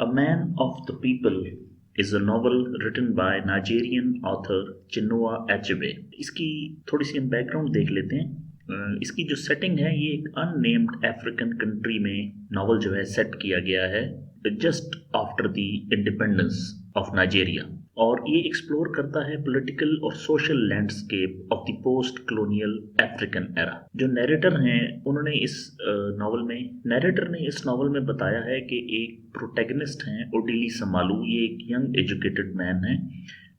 A Man of the People is a novel written by Nigerian author Chinua Achebe. इसकी थोड़ी सी हम background देख लेते हैं। इसकी जो सेटिंग है ये एक अननेम्ड अफ्रीकन कंट्री में नॉवल जो है सेट किया गया है just after the independence of Nigeria, और ये एक्सप्लोर करता है पॉलिटिकल और social landscape of the post colonial African era. जो नैरेटर हैं उन्होंने नैरेटर ने इस नॉवल में बताया है कि एक प्रोटैगनिस्ट हैं ओडिली समालू। ये एक यंग एजुकेटेड मैन है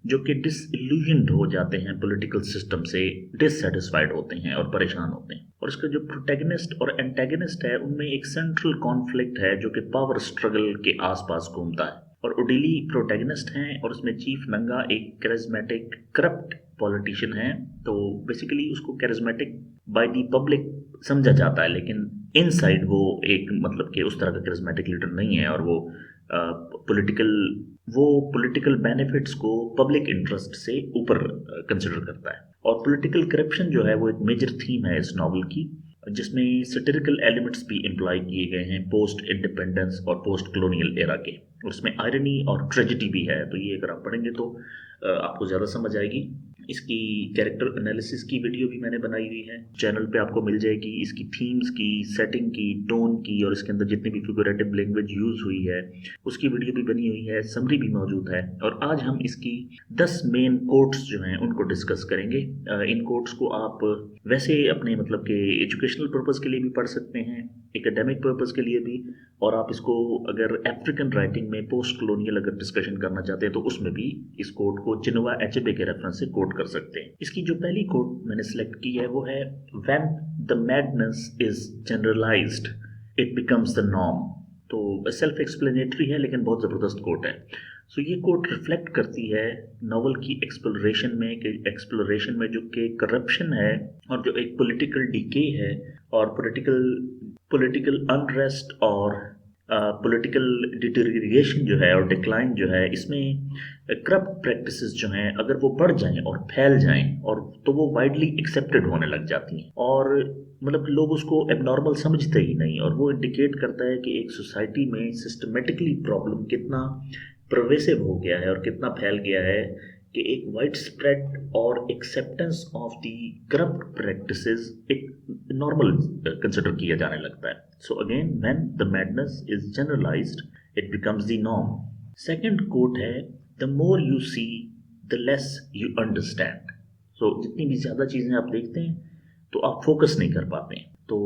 जो कि डिसइल्यूजन्ड हो जाते हैं पॉलिटिकल सिस्टम से, डिससेटिस्फाइड होते हैं और परेशान होते हैं। और इसका जो प्रोटैगनिस्ट और एंटेगनिस्ट है उनमें एक सेंट्रल कॉन्फ्लिक्ट है जो कि पावर स्ट्रगल के आसपास घूमता है। और ओडिली प्रोटैगनिस्ट हैं और उसमें चीफ नंगा एक कैरिज्मेटिक करप्ट पॉलिटिशियन है। तो बेसिकली उसको कैरिज्मेटिक बाय द पब्लिक समझा जाता है, लेकिन इनसाइड वो एक मतलब कि उस तरह का कैरिज्मेटिक लीडर नहीं है, और वो पॉलिटिकल बेनिफिट्स को पब्लिक इंटरेस्ट से ऊपर कंसिडर करता है। और पॉलिटिकल करप्शन जो है वो एक मेजर थीम है इस नॉवल की, जिसमें सैटिरिकल एलिमेंट्स भी इम्प्लाई किए गए हैं पोस्ट इंडिपेंडेंस और पोस्ट कॉलोनियल एरा के। और उसमें आयरनी और ट्रेजेडी भी है, तो ये अगर आप पढ़ेंगे तो आपको ज़्यादा समझ आएगी। इसकी कैरेक्टर एनालिसिस की वीडियो भी मैंने बनाई हुई है, चैनल पे आपको मिल जाएगी। इसकी थीम्स की, सेटिंग की, टोन की, और इसके अंदर जितनी भी फिगरेटिव लैंग्वेज यूज़ हुई है उसकी वीडियो भी बनी हुई है, समरी भी मौजूद है। और आज हम इसकी 10 मेन कोट्स जो हैं उनको डिस्कस करेंगे। इन कोट्स को आप वैसे अपने मतलब के एजुकेशनल पर्पज़ के लिए भी पढ़ सकते हैं, एकेडमिक पर्पज़ के लिए भी, और आप इसको अगर अफ्रीकन राइटिंग में पोस्ट कॉलोनियल अगर डिस्कशन करना चाहते हैं तो उसमें भी इस कोट को चिनुआ एचेबे के रेफरेंस से कोट कर सकते हैं। इसकी जो पहली कोट मैंने सेलेक्ट की है वो है when the madness is generalised it becomes the norm. तो सेल्फ एक्सप्लेनेटरी है लेकिन बहुत ज़बरदस्त कोट है। सो ये कोट रिफ्लेक्ट करती है नॉवल की एक्सप्लोरेशन में जो कि करप्शन है और जो एक पॉलिटिकल डिके है और पॉलिटिकल अनरेस्ट और पॉलिटिकल डिटेरिएशन जो है और डिक्लाइन जो है, इसमें करप्ट प्रैक्टिसेस जो हैं अगर वो बढ़ जाएं और फैल जाएं और तो वो वाइडली एक्सेप्टेड होने लग जाती हैं, और मतलब लोग उसको एबनॉर्मल समझते ही नहीं। और वो इंडिकेट करता है कि एक सोसाइटी में सिस्टमेटिकली प्रॉब्लम कितना परवेसिव हो गया है और कितना फैल गया है कि एक वाइड स्प्रेड और acceptance of the corrupt practices एक नॉर्मल कंसिडर किया जाने लगता है। So again, when the madness is generalised it becomes the norm. Second quote है the more you see the less you understand. So जितनी भी ज़्यादा चीज़ें आप देखते हैं तो आप फोकस नहीं कर पाते हैं। तो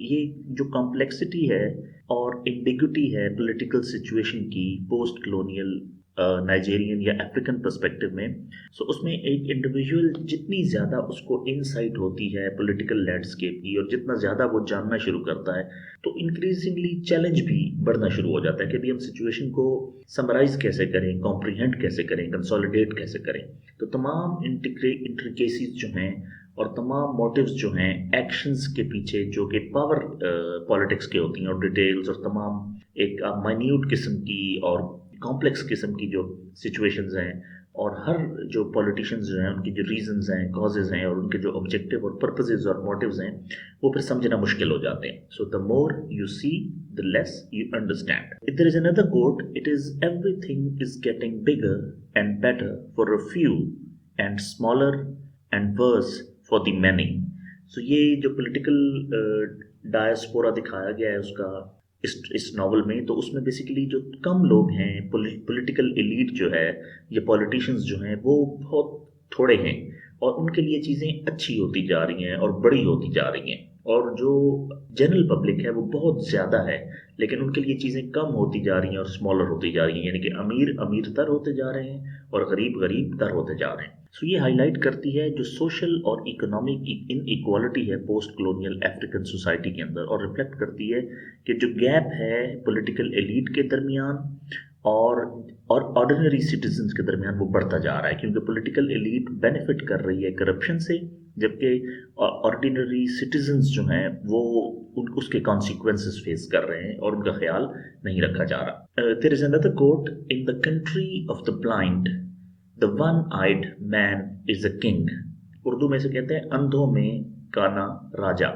ये जो कॉम्प्लेक्सिटी है और एम्बिग्यूटी है पॉलिटिकल सिचुएशन की पोस्ट कॉलोनियल नाइजेरियन या अफ्रीकन पर्सपेक्टिव में, सो उसमें एक इंडिविजुअल जितनी ज़्यादा उसको इनसाइट होती है पॉलिटिकल लैंडस्केप की और जितना ज़्यादा वो जानना शुरू करता है तो इंक्रीजिंगली चैलेंज भी बढ़ना शुरू हो जाता है कि अभी हम सिचुएशन को समराइज कैसे करें, कॉम्प्रिहेंड कैसे करें, कंसोलिडेट कैसे करें। तो तमाम इंट्रिकेसीज जो हैं और तमाम मोटिव्स जो हैं एक्शंस के पीछे जो कि पावर पॉलिटिक्स के होती हैं, और डिटेल्स और तमाम एक माइन्यूट किस्म की और कॉम्प्लेक्स किस्म की जो सिचुएशंस हैं, और हर जो पॉलिटिशियंस जो हैं उनकी जो रीजंस हैं, कॉजेज हैं और उनके जो ऑब्जेक्टिव और पर्पसेस और मोटिव्स हैं वो फिर समझना मुश्किल हो जाते हैं। So the more you see the less you understand. If there is another quote, it is everything is getting bigger and better for a few and smaller and worse for the many. So ये जो political diaspora दिखाया गया है उसका इस novel में, तो उसमें बेसिकली जो कम लोग हैं, पॉलिटिकल एलीट जो है या पॉलिटिशियंस जो हैं वो बहुत थोड़े हैं और उनके लिए चीज़ें अच्छी होती जा रही हैं और बड़ी होती जा रही हैं, और जो जनरल पब्लिक है वो बहुत ज़्यादा है लेकिन उनके लिए चीज़ें कम होती जा रही हैं और स्मॉलर होती जा रही हैं, यानी कि अमीर अमीरतर होते जा रहे हैं और गरीब गरीबतर होते जा रहे हैं। सो ये हाईलाइट करती है जो सोशल और इकोनॉमिक इनइक्वालिटी है पोस्ट कॉलोनियल अफ्रीकन सोसाइटी के अंदर, और रिफ्लेक्ट करती है कि जो गैप है पॉलिटिकल एलीट के दरमियान और ऑर्डिनरी सिटीजन्स के दरमियान वो बढ़ता जा रहा है, क्योंकि पॉलिटिकल एलीट बेनिफिट कर रही है करप्शन से, जबकि ऑर्डिनरी सिटीजन्स जो हैं वो उसके कॉन्सिक्वेंसेस फेस कर रहे हैं और उनका ख्याल नहीं रखा जा रहा। There is another quote, in the country of the blind the one eyed man is a king. Urdu में से कहते हैं अंधों में काना राजा,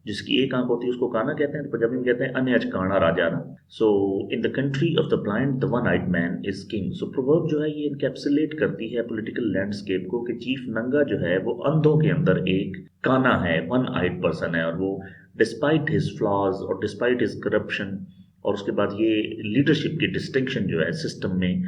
जिसकी एक आंख होती है उसको काना कहते हैं, तो पंजाबी में कहते हैं अन्य काना राजा ना। So in the country of the blind the one eyed man is king. So proverb जो है ये इनकैप्सुलेट करती है पॉलिटिकल लैंडस्केप को, कि चीफ नंगा जो है वो अंधों के अंदर एक काना है, वन आइड पर्सन है, और वो डिस्पाइट हिज फ्लॉज और डिस्पाइट हिज करप्शन, और उसके बाद ये लीडरशिप की डिस्टिंक्शन जो है सिस्टम में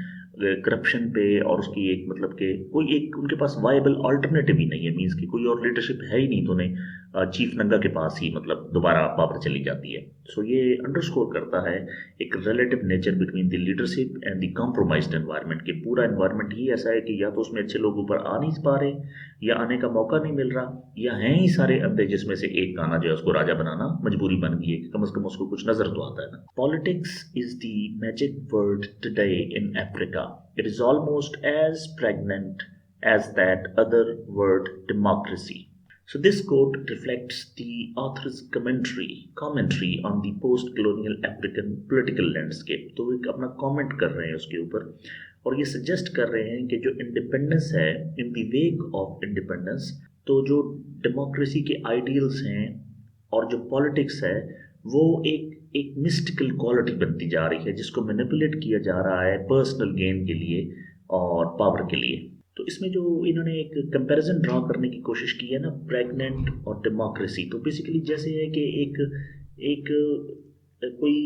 करप्शन पे, और उसकी एक मतलब कि कोई एक उनके पास वायबल अल्टरनेटिव ही नहीं है, मींस कि कोई और लीडरशिप है ही नहीं, तो उन्हें चीफ नंगा के पास ही मतलब दोबारा पावर चली जाती है। सो ये अंडरस्कोर करता है एक relative nature between the leadership and the compromised environment, कि पूरा एनवायरनमेंट ही ऐसा है कि या तो उसमें अच्छे लोग ऊपर आ नहीं पा रहे, या आने का मौका नहीं मिल रहा, या हैं ही सारे अंधे जिसमें से एक काना जो है उसको राजा बनाना मजबूरी बन गई है, कि कम से कम उसको कुछ नजर तो आता है ना। Politics is the magic word today in Africa. It is almost as pregnant as that other word, democracy. So this quote reflects the author's commentary on the post-colonial African political landscape. तो एक अपना comment कर रहे हैं उसके ऊपर, और ये suggest कर रहे हैं कि जो independence है, in the wake of independence, तो जो democracy के ideals हैं और जो politics है, वो एक mystical quality बनती जा रही है, जिसको manipulate किया जा रहा है personal gain के लिए और power के लिए। तो इसमें जो इन्होंने एक कंपैरिजन ड्रॉ करने की कोशिश की है ना, प्रेग्नेंट और डेमोक्रेसी, तो बेसिकली जैसे है कि एक कोई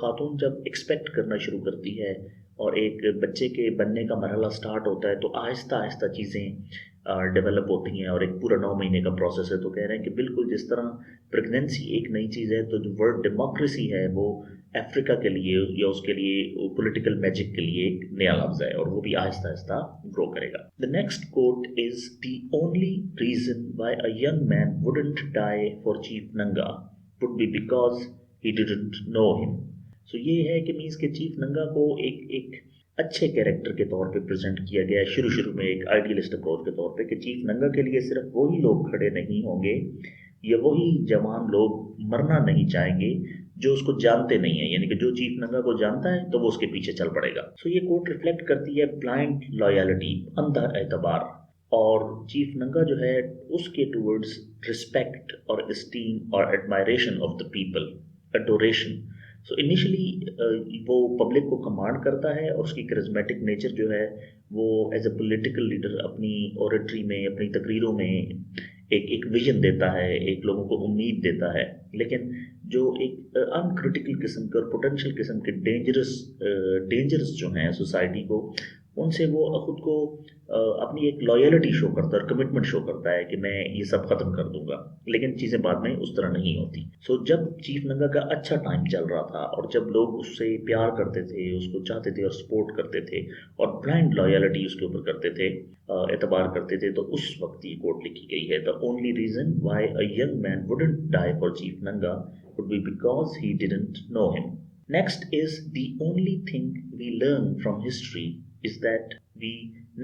खातून जब एक्सपेक्ट करना शुरू करती है और एक बच्चे के बनने का मरहला स्टार्ट होता है, तो आहिस्ता आहिस्ता चीज़ें डेवलप होती हैं, और एक पूरा 9 महीने का प्रोसेस है। तो कह रहे हैं कि बिल्कुल जिस तरह प्रेगनेंसी एक नई चीज़ है, तो जो वर्ड डेमोक्रेसी है वो अफ्रीका के लिए या उसके लिए पॉलिटिकल मैजिक के लिए एक नया लफ्ज है, और वो भी आहिस्ता आहिस्ता ग्रो करेगा। The next quote is the only reason why a young man wouldn't die for chief Nanga would be because he didn't know him. So ये है कि मीन्स के चीफ नंगा को एक अच्छे कैरेक्टर के तौर पे प्रेजेंट किया गया है शुरू में, एक आइडियलिस्ट अप्रोच के तौर पे, कि चीफ नंगा के लिए सिर्फ वही लोग खड़े नहीं होंगे या वही जवान लोग मरना नहीं चाहेंगे जो उसको जानते नहीं है, यानी कि जो चीफ नंगा को जानता है तो वो उसके पीछे चल पड़ेगा। सो ये कोट रिफ्लेक्ट करती है ब्लाइंड लॉयलिटी, अंधा एतबार, और चीफ नंगा जो है उसके टूवर्ड्स रिस्पेक्ट और एस्टीम और admiration of the people, adoration. So initially वो पब्लिक को कमांड करता है, और उसकी करिज्मेटिक नेचर जो है वो एज अ पॉलिटिकल लीडर अपनी ओरेटरी में, अपनी तकरीरों में एक विजन देता है, एक लोगों को उम्मीद देता है। लेकिन जो एक अनक्रिटिकल किस्म के और पोटेंशियल किस्म के डेंजरस जो हैं सोसाइटी को, उनसे वो खुद को अपनी एक लॉयलिटी शो करता है और कमिटमेंट शो करता है कि मैं ये सब खत्म कर दूंगा। लेकिन चीज़ें बाद में उस तरह नहीं होती। सो जब चीफ नंगा का अच्छा टाइम चल रहा था और जब लोग उससे प्यार करते थे, उसको चाहते थे और सपोर्ट करते थे और ब्लाइंड लॉयलिटी उसके ऊपर करते थे, एतबार करते थे, तो उस वक्त ये कोट लिखी गई है, the only reason why a young man wouldn't die for chief नंगा would be because he didn't know him. Next is the only thing we learn from history is that we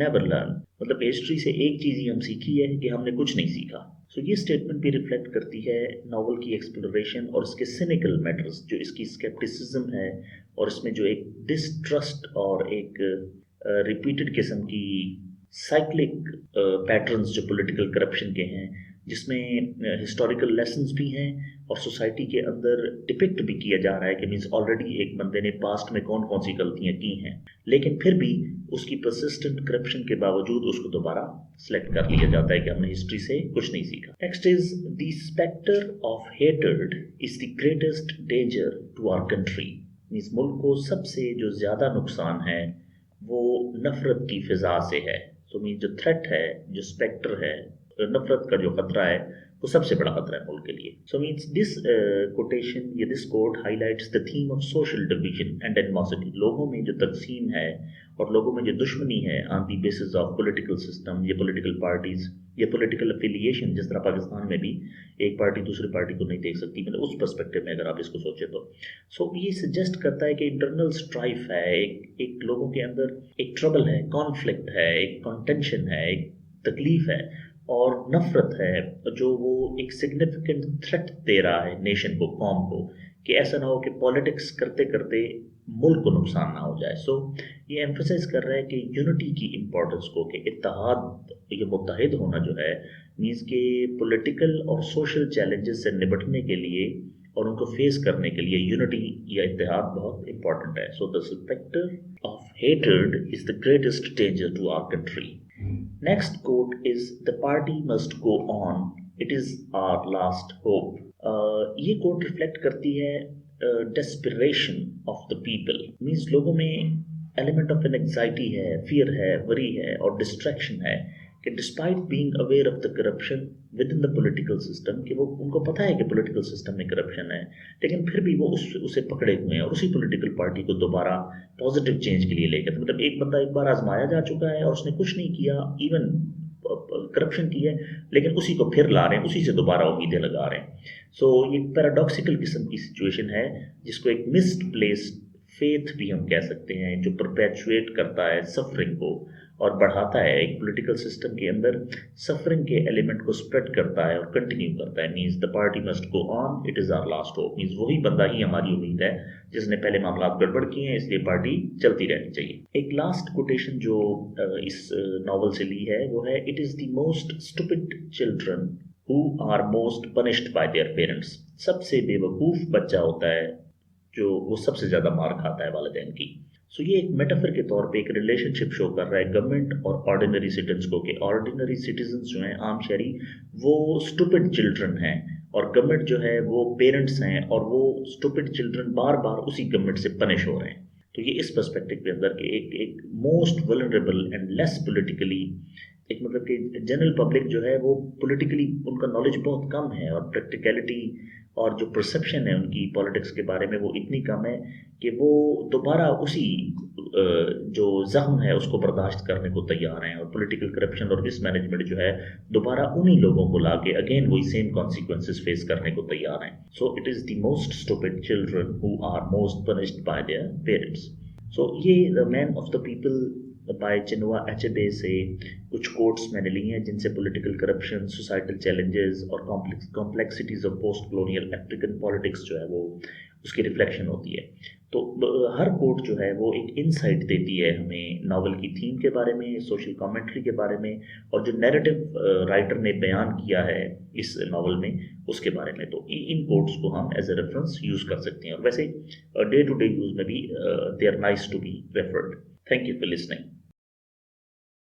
never learn. मतलब history से एक चीज़ ही हम सीखी है कि हमने कुछ नहीं सीखा। सो ये स्टेटमेंट भी रिफ्लेक्ट करती है नॉवल की एक्सप्लोरेशन और इसके सिनिकल मैटर्स, जो इसकी स्केप्टिसिज्म है, और इसमें जो एक डिस्ट्रस्ट और एक रिपीटेड किस्म की साइक्लिक पैटर्न्स जो पॉलिटिकल करप्शन के हैं, जिसमें हिस्टोरिकल लेसन्स भी हैं और सोसाइटी के अंदर डिपिक्ट भी किया जा रहा है कि मीन्स ऑलरेडी एक बंदे ने पास्ट में कौन कौन सी गलतियां की हैं, लेकिन फिर भी उसकी परसिस्टेंट करप्शन के बावजूद उसको दोबारा सिलेक्ट कर लिया जाता है कि हमने हिस्ट्री से कुछ नहीं सीखा। Next is the spectre of hatred is the greatest danger to our country. Means मुल्क को सबसे जो ज़्यादा नुकसान है वो नफरत की फिजा से है। सो मीन्स जो थ्रेट है, जो स्पेक्टर है, नफरत का जो खतरा है, वो सबसे बड़ा खतरा है मुल्क के लिए। सो मीन्स दिस कोटेशन या this quote highlights the theme of social division and animosity. लोगों में जो तकसीम है और लोगों में जो दुश्मनी है on the basis of political system या पॉलिटिकल पार्टीज या पॉलिटिकल एफिलिएशन, जिस तरह पाकिस्तान में भी एक पार्टी दूसरी पार्टी को नहीं देख सकती, मतलब उस पर्सपेक्टिव में अगर आप इसको सोचे तो। सो ये सजेस्ट करता है कि इंटरनल स्ट्राइफ है, एक लोगों के अंदर एक ट्रबल है, कॉन्फ्लिक्ट है, एक कंटेंशन है, एक तकलीफ है और नफरत है, जो वो एक सिग्निफिकेंट थ्रेट दे रहा है नेशन को, कौम को, कि ऐसा ना हो कि पॉलिटिक्स करते करते मुल्क को नुकसान ना हो जाए। सो ये एम्फसाइज कर रहा है कि यूनिटी की इम्पोर्टेंस को, कि इत्तेहाद, ये मुत्तहिद होना जो है मीन्स के पॉलिटिकल और सोशल चैलेंजेस से निपटने के लिए और उनको फेस करने के लिए यूनिटी या इत्तेहाद बहुत इंपॉर्टेंट है। So the spectre of hatred is the greatest danger to our country. Next quote is the party must go on, it is our last hope. ये कोट रिफ्लेक्ट करती है desperation of the people, means लोगों में element of an anxiety है, fear है, worry है और distraction है कि despite being aware of the corruption within the political system, कि वो उनको पता है कि पॉलिटिकल सिस्टम में करप्शन है, लेकिन फिर भी वो उसे पकड़े हुए हैं और उसी पॉलिटिकल पार्टी को दोबारा पॉजिटिव चेंज के लिए लेकर, मतलब एक बंदा एक बार आजमाया जा चुका है और उसने कुछ नहीं किया, इवन करप्शन की है, लेकिन उसी को फिर ला रहे हैं, उसी से दोबारा उम्मीदें लगा रहे हैं। सो ये पैराडॉक्सिकल किस्म की सिचुएशन है जिसको एक मिस्ड प्लेस्ड फेथ भी हम कह सकते हैं, जो परपेचुएट करता है सफरिंग को और बढ़ाता है, एक पॉलिटिकल सिस्टम के अंदर सफरिंग के एलिमेंट को स्प्रेड करता है और कंटिन्यू करता है। Means the party must go on, it is our last hope, means वही बंदा ही हमारी उम्मीद है जिसने पहले मामला गड़बड़ किए हैं, इसलिए पार्टी चलती रहनी चाहिए। एक लास्ट कोटेशन जो इस नॉवल से ली है वो है, it is the most stupid children who are most punished by their parents. सबसे बेवकूफ़ बच्चा होता है जो वो सबसे ज़्यादा मार खाता है वालिदैन की। सो ये एक मेटाफर के तौर पे एक रिलेशनशिप शो कर रहा है गवर्नमेंट और ऑर्डिनरी सिटीजन्स को, कि ऑर्डिनरी सिटीजन्स जो हैं, आम शहरी, वो स्टूपिड चिल्ड्रन हैं और गवर्नमेंट जो है वो पेरेंट्स हैं और वो स्टूपिड चिल्ड्रन बार बार उसी गवर्नमेंट से पनिश हो रहे हैं। तो ये इस पर्सपेक्टिव के अंदर कि एक most vulnerable and less politically, एक मतलब कि जनरल पब्लिक जो है वो पॉलिटिकली उनका नॉलेज बहुत कम है और प्रैक्टिकलिटी और जो परसेप्शन है उनकी पॉलिटिक्स के बारे में वो इतनी कम है कि वो दोबारा उसी जो जख्म है उसको बर्दाश्त करने को तैयार हैं और पॉलिटिकल करप्शन और मिसमैनेजमेंट जो है दोबारा उन्हीं लोगों को लाके अगेन वही सेम कॉन्सिक्वेंसेस फेस करने को तैयार हैं। So it is the most stupid children who are most punished by their parents. So ये the man of the people by Chinua Achebe से कुछ कोट्स मैंने ली हैं जिनसे पॉलिटिकल करप्शन, सोसाइटल चैलेंजेस और complexities of post colonial African politics जो है वो उसकी रिफ्लेक्शन होती है। तो हर कोट जो है वो एक इनसाइट देती है हमें नॉवल की थीम के बारे में, सोशल कमेंट्री के बारे में और जो नैरेटिव राइटर ने बयान किया है इस नॉवल में उसके बारे में। तो इन कोट्स को हम एज ए रेफरेंस यूज़ कर सकते हैं और वैसे डे टू डे यूज़ में भी they are nice to be referred. Thank you for listening.